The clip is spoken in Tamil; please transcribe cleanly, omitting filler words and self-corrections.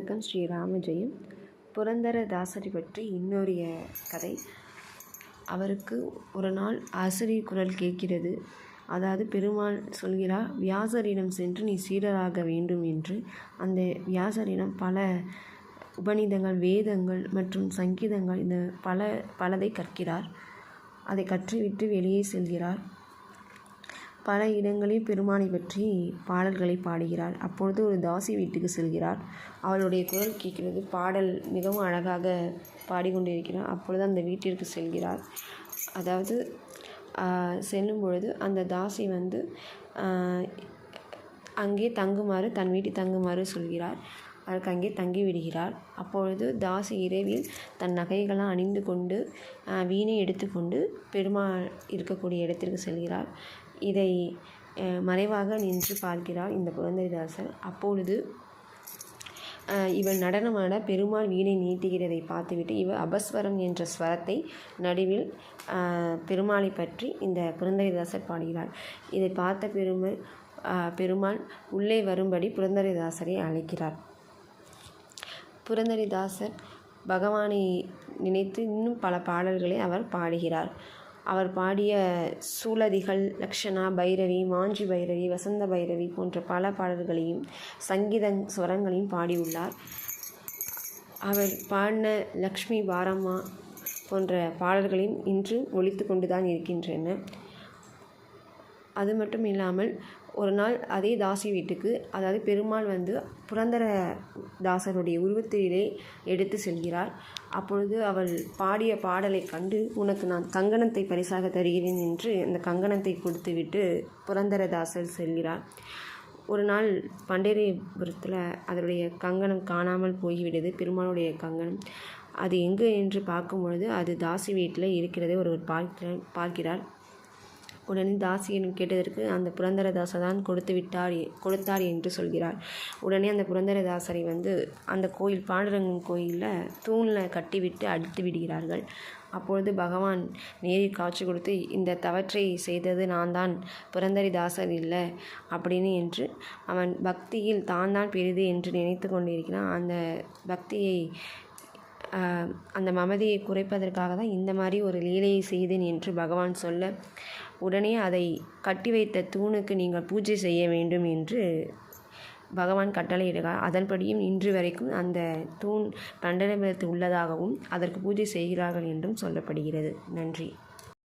வணக்கம். ஸ்ரீ ராமஜெயம். புரந்தரதாசரை பற்றி இன்னொரு கதை. அவருக்கு ஒரு நாள் ஆசிரியர் குரல் கேட்கிறது. அதாவது பெருமாள் சொல்கிறார், வியாசரிடம் சென்று நீ சீடராக வேண்டும் என்று. அந்த வியாசரிடம் பல உபநிதங்கள், வேதங்கள் மற்றும் சங்கீதங்கள் இந்த பலதை கற்கிறார். அதை கற்றுவிட்டு வெளியே செல்கிறார். பல இடங்களில் பெருமானை பற்றி பாடல்களை பாடுகிறார். அப்பொழுது ஒரு தாசி வீட்டுக்கு செல்கிறார். அவளுடைய குரல் கேட்கிறது. பாடல் மிகவும் அழகாக பாடிக்கொண்டிருக்கிறார். அப்பொழுது அந்த வீட்டிற்கு செல்கிறார். அதாவது செல்லும் பொழுது அந்த தாசி அங்கே தங்குமாறு, தன் வீட்டில் தங்குமாறு சொல்கிறார். அதற்கு அங்கே தங்கி விடுகிறார். அப்பொழுது தாசி இரவில் தன் நகைகளாம் அணிந்து கொண்டு வீணை எடுத்துக்கொண்டு பெருமாள் இருக்கக்கூடிய இடத்திற்கு செல்கிறார். இதை மறைவாக நின்று பார்க்கிறார் இந்த புரந்தரதாசர். அப்பொழுது இவள் நடனமான பெருமாள் வீணை நீட்டுகிறதை பார்த்துவிட்டு இவள் அபஸ்வரம் என்ற ஸ்வரத்தை நடுவில் பெருமாளை பற்றி இந்த புரந்தரதாசர் பாடுகிறார். இதை பார்த்த பெருமாள் உள்ளே வரும்படி புரந்தரதாசரை அழைக்கிறார். புரந்தரதாசர் பகவானை நினைத்து இன்னும் பல பாடல்களை அவர் பாடுகிறார். அவர் பாடிய சூலதிகள், லக்ஷணா, பைரவி, மாஞ்சி பைரவி, வசந்த பைரவி போன்ற பல பாடல்களையும் சங்கீத ஸ்வரங்களையும் பாடியுள்ளார். அவர் பாடின லக்ஷ்மி பாரம்மா போன்ற பாடல்களையும் இன்று ஒலித்து கொண்டுதான் இருக்கின்றன. அது மட்டும் இல்லாமல் ஒரு நாள் அதே தாசி வீட்டுக்கு, அதாவது பெருமாள் புரந்தரதாசருடைய உருவத்திலே எடுத்து செல்கிறார். அப்பொழுது அவள் பாடிய பாடலை கண்டு, உனக்கு நான் கங்கணத்தை பரிசாக தருகிறேன் என்று அந்த கங்கணத்தை கொடுத்துவிட்டு புரந்தரதாசர் செல்கிறார். ஒரு நாள் பண்டரிபுரத்தில் அதனுடைய கங்கணம் காணாமல் போய்விடுது. பெருமாளுடைய கங்கணம் அது எங்கு என்று பார்க்கும் பொழுது அது தாசி வீட்டில் இருக்கிறதை ஒருவர் பார்க்கிறார். உடனே தாசியிடம் கேட்டதற்கு அந்த புரந்தரதாசர் தான் கொடுத்தார் என்று சொல்கிறார். உடனே அந்த புரந்தரதாசரை அந்த கோயில், பாண்டுரங்கன் கோயிலில் தூணில் கட்டிவிட்டு அடித்து விடுகிறார்கள். அப்பொழுது பகவான் நேரில் காட்சி கொடுத்து, இந்த தவற்றை செய்தது நான் தான், புரந்தரதாசர் இல்லை அப்படின்னு என்று அவன் பக்தியில் தான் பெரிது என்று நினைத்து கொண்டிருக்கிறான். அந்த பக்தியை, அந்த மமதியை குறைப்பதற்காக தான் இந்த மாதிரி ஒரு லீலையை செய்தேன் என்று பகவான் சொல்ல, உடனே அதை கட்டி வைத்த தூணுக்கு நீங்கள் பூஜை செய்ய வேண்டும் என்று பகவான் கட்டளையிடுகிறார். அதன்படியும் இன்று வரைக்கும் அந்த தூண் பண்டரிபுரத்தில் உள்ளதாகவும் அதற்கு பூஜை செய்கிறார்கள் என்றும் சொல்லப்படுகிறது. நன்றி.